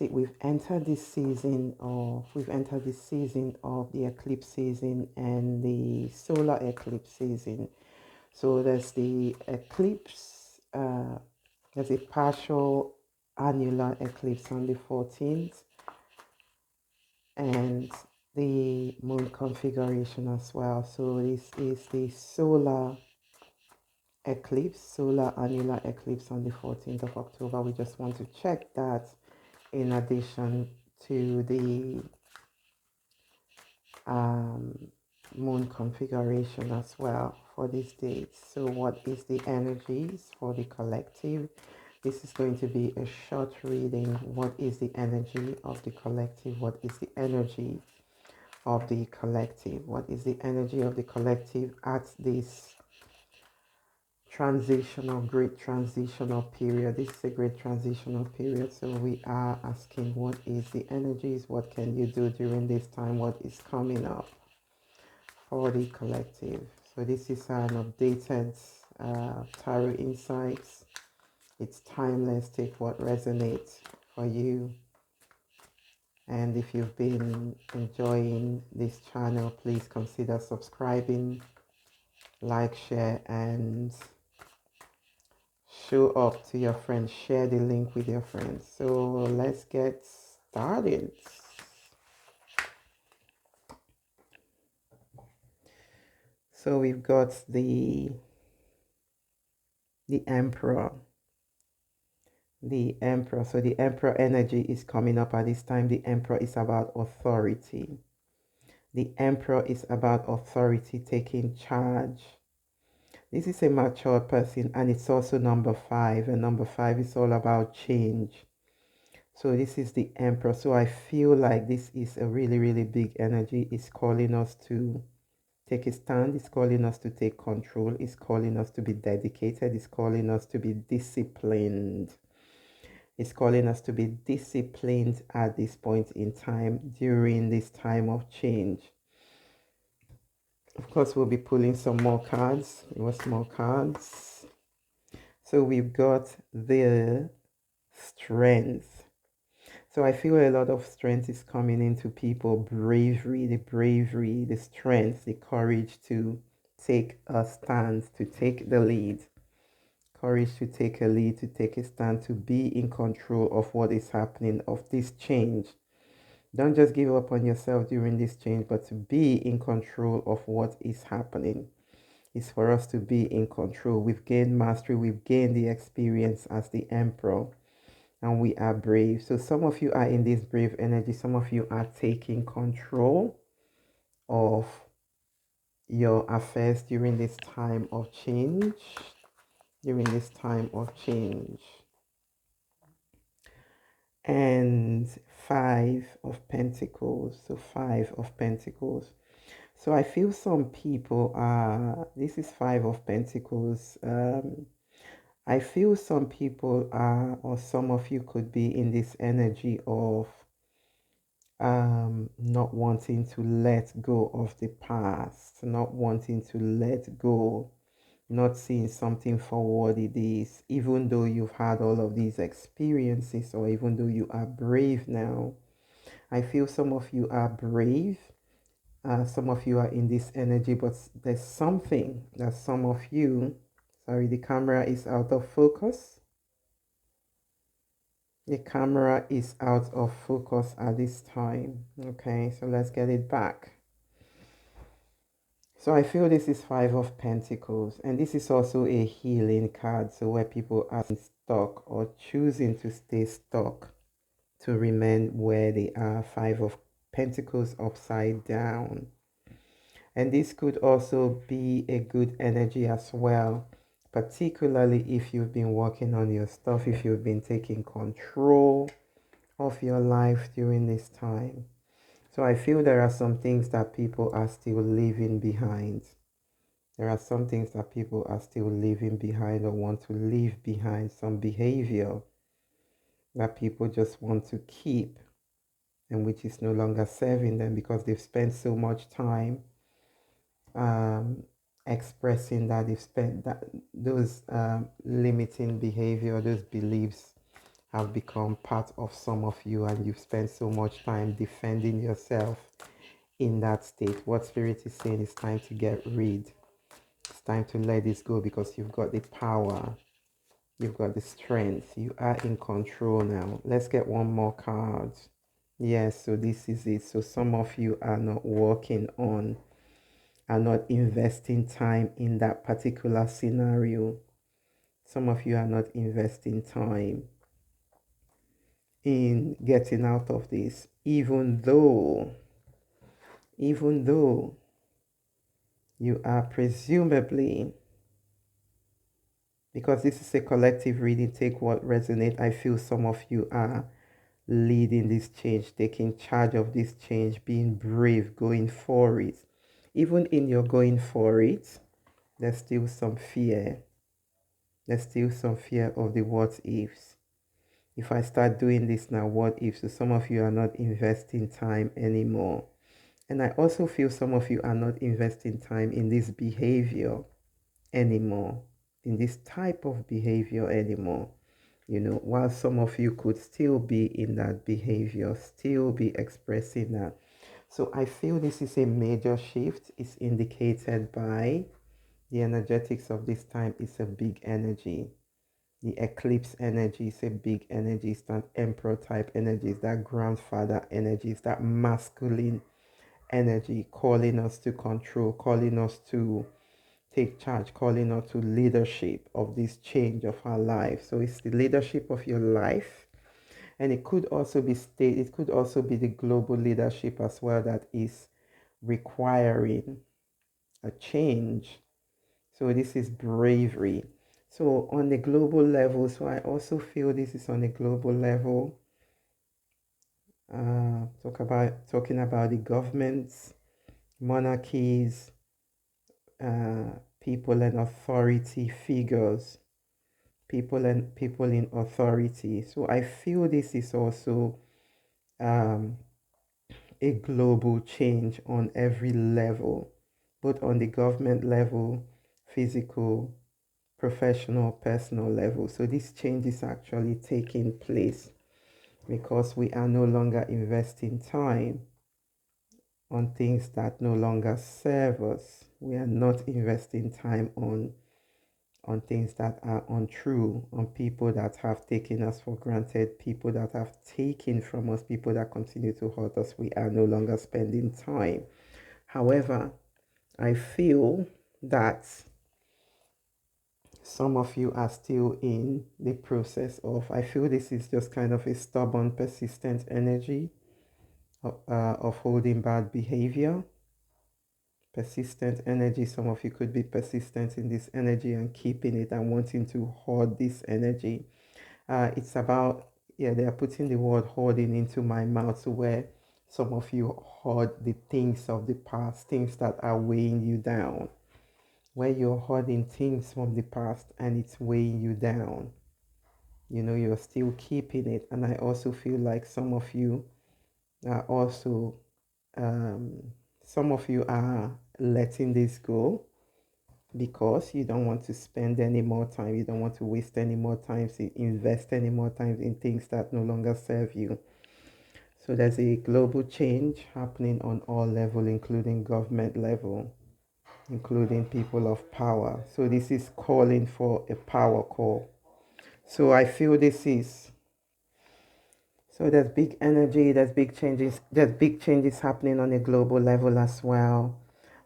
we've entered this season of the eclipse season and the solar eclipse season. So there's the eclipse, there's a partial annular eclipse on the 14th, and the moon configuration as well. So this is the solar annular eclipse on the 14th of October. We just want to check that in addition to the um, moon configuration as well for these dates. So what is the energies for the collective? This is going to be a short reading. What is the energy of the collective? What is the energy of the collective? What is the energy of the collective at this great transitional period? This is a great transitional period. So we are asking, what is the energies? What can you do during this time? What is coming up for the collective? So this is an updated tarot insights. It's timeless. Take what resonates for you. And if you've been enjoying this channel, please consider subscribing, like, share, and show up to your friends. Share the link with your friends. So let's get started. So we've got the emperor. The emperor. So the emperor energy is coming up at this time. The emperor is about authority. The emperor is about authority, taking charge. This is a mature person, and it's also number 5. And number 5 is all about change. So this is the emperor. So I feel like this is a really, really big energy. It's calling us to take a stand. It's calling us to take control. It's calling us to be dedicated. It's calling us to be disciplined. It's calling us to be disciplined at this point in time, during this time of change. Of course, we'll be pulling some more cards, more cards. So we've got the strength. So I feel a lot of strength is coming into people. Bravery, the strength, the courage to take a stand, to take the lead. Courage to take a lead, to take a stand, to be in control of what is happening, of this change. Don't just give up on yourself during this change, but to be in control of what is happening. It's for us to be in control. We've gained mastery, we've gained the experience as the emperor, and we are brave. So some of you are in this brave energy. Some of you are taking control of your affairs during this time of change. During this time of change. And 5 of Pentacles. So 5 of Pentacles. So I feel some people are, this is 5 of Pentacles. I feel some people are, or some of you could be in this energy of not wanting to let go of the past, not wanting to let go, not seeing something for what it is, even though you've had all of these experiences, or even though you are brave now. I feel some of you are brave. Some of you are in this energy, but there's something that some of you, sorry, the camera is out of focus. The camera is out of focus at this time. Okay, so let's get it back. So I feel this is 5 of Pentacles, and this is also a healing card. So where people are stuck or choosing to stay stuck, to remain where they are. 5 of Pentacles upside down. And this could also be a good energy as well, particularly if you've been working on your stuff, if you've been taking control of your life during this time. So I feel there are some things that people are still leaving behind. There are some things that people are still leaving behind or want to leave behind, some behavior that people just want to keep, and which is no longer serving them because they've spent so much time expressing that, they've spent those limiting behavior, those beliefs have become part of some of you, and you've spent so much time defending yourself in that state. What Spirit is saying is time to get rid. It's time to let this go because you've got the power. You've got the strength. You are in control now. Let's get one more card. Yes, so this is it. So some of you are not working on, are not investing time in that particular scenario. Some of you are not investing time in getting out of this, even though you are presumably, because this is a collective reading, take what resonates. I feel some of you are leading this change, taking charge of this change, being brave, going for it. Even in your going for it, there's still some fear. There's still some fear of the what ifs. If I start doing this now, what if? So some of you are not investing time anymore. And I also feel some of you are not investing time in this behavior anymore, in this type of behavior anymore. While some of you could still be in that behavior, still be expressing that. So I feel this is a major shift. It's indicated by the energetics of this time. It's a big energy. The eclipse energy is a big energy. It's that emperor type energy. It's that grandfather energy. It's that masculine energy calling us to control, calling us to take charge, calling us to leadership of this change of our life. So it's the leadership of your life. And it could also be it could also be the global leadership as well that is requiring a change. So this is bravery. So on the global level, so I also feel this is on a global level. Talking about the governments, monarchies, people and authority figures, people in authority. So I feel this is also um, a global change on every level, both on the government level, physical, professional, personal level. So this change is actually taking place because we are no longer investing time on things that no longer serve us. We are not investing time on things that are untrue, on people that have taken us for granted, people that have taken from us, people that continue to hurt us. We are no longer spending time. However, I feel that some of you are still in the process of, I feel this is just kind of a stubborn, persistent energy of holding bad behavior. Persistent energy. Some of you could be persistent in this energy and keeping it and wanting to hoard this energy. It's about, yeah, they are putting the word hoarding into my mouth, so where some of you hoard the things of the past, things that are weighing you down, where you're hoarding things from the past and it's weighing you down. You're still keeping it. And I also feel like some of you are also, um, some of you are letting this go because you don't want to spend any more time, you don't want to waste any more time, invest any more time in things that no longer serve you. So there's a global change happening on all levels, including government level, including people of power. So this is calling for a power call. So I feel this is, so there's big energy, there's big changes happening on a global level as well.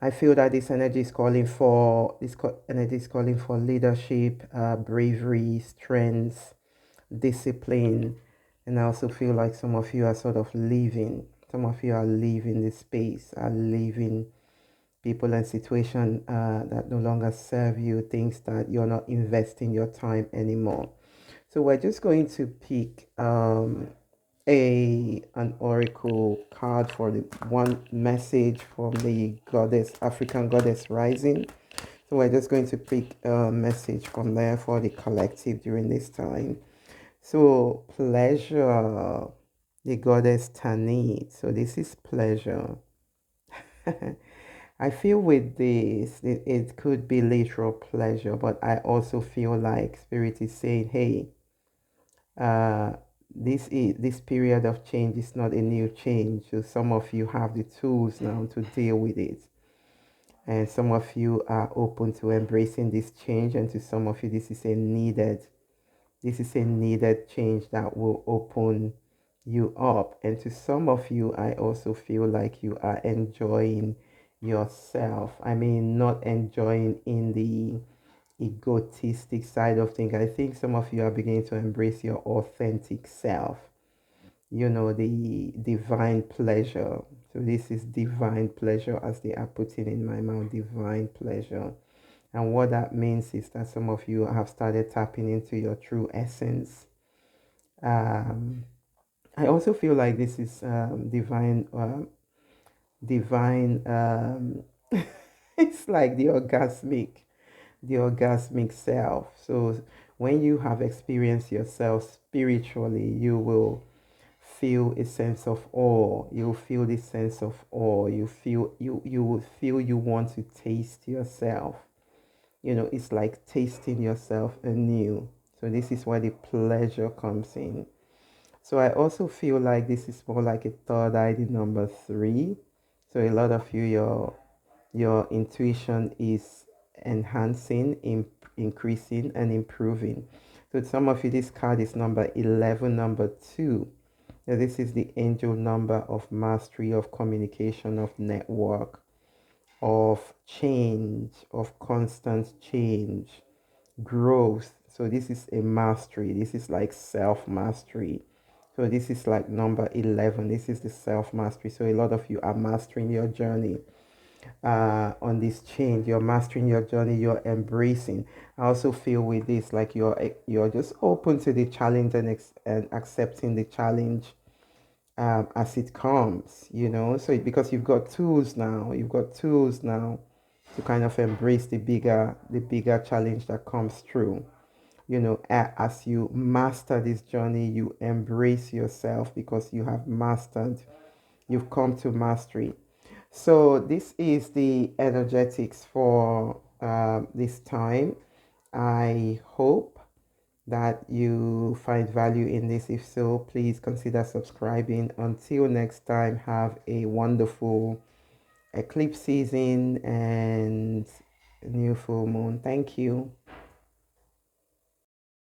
I feel that this energy is calling for energy is calling for leadership, bravery, strength, discipline, and I also feel like some of you are sort of leaving. Some of you are leaving this space, are leaving people and situations that no longer serve you, things that you're not investing your time anymore. So we're just going to pick an oracle card for the one message from the African goddess rising. So we're just going to pick a message from there for the collective during this time. So pleasure, the goddess Tanit. So this is pleasure. I feel with this, it could be literal pleasure, but I also feel like Spirit is saying, hey, uh, this period of change is not a new change. So some of you have the tools now to deal with it, and some of you are open to embracing this change, and to some of you this is a needed change that will open you up. And to some of you, I also feel like you are enjoying yourself. I mean, not enjoying in the egotistic side of things. I think some of you are beginning to embrace your authentic self, the divine pleasure. So this is divine pleasure, as they are putting in my mouth, divine pleasure. And what that means is that some of you have started tapping into your true essence. um, I also feel like this is divine. It's like the orgasmic self. So when you have experienced yourself spiritually, you will feel a sense of awe. You'll feel this sense of awe. You will feel you want to taste yourself. It's like tasting yourself anew. So this is where the pleasure comes in. So I also feel like this is more like a third eye, the number three. So a lot of you, your intuition is enhancing, increasing, and improving. So some of you, this card is number 11, number two. Now, this is the angel number of mastery, of communication, of network, of change, of constant change, growth. So this is a mastery. This is like self mastery. So this is like number 11. This is the self mastery. So a lot of you are mastering your journey on this change. You're mastering your journey. You're embracing. I also feel with this like you're just open to the challenge, and accepting the challenge as it comes. So because you've got tools now to kind of embrace the bigger challenge that comes through. As you master this journey, you embrace yourself because you've come to mastery. So this is the energetics for this time. I hope that you find value in this. If so, please consider subscribing. Until next time, have a wonderful eclipse season and new full moon. Thank you.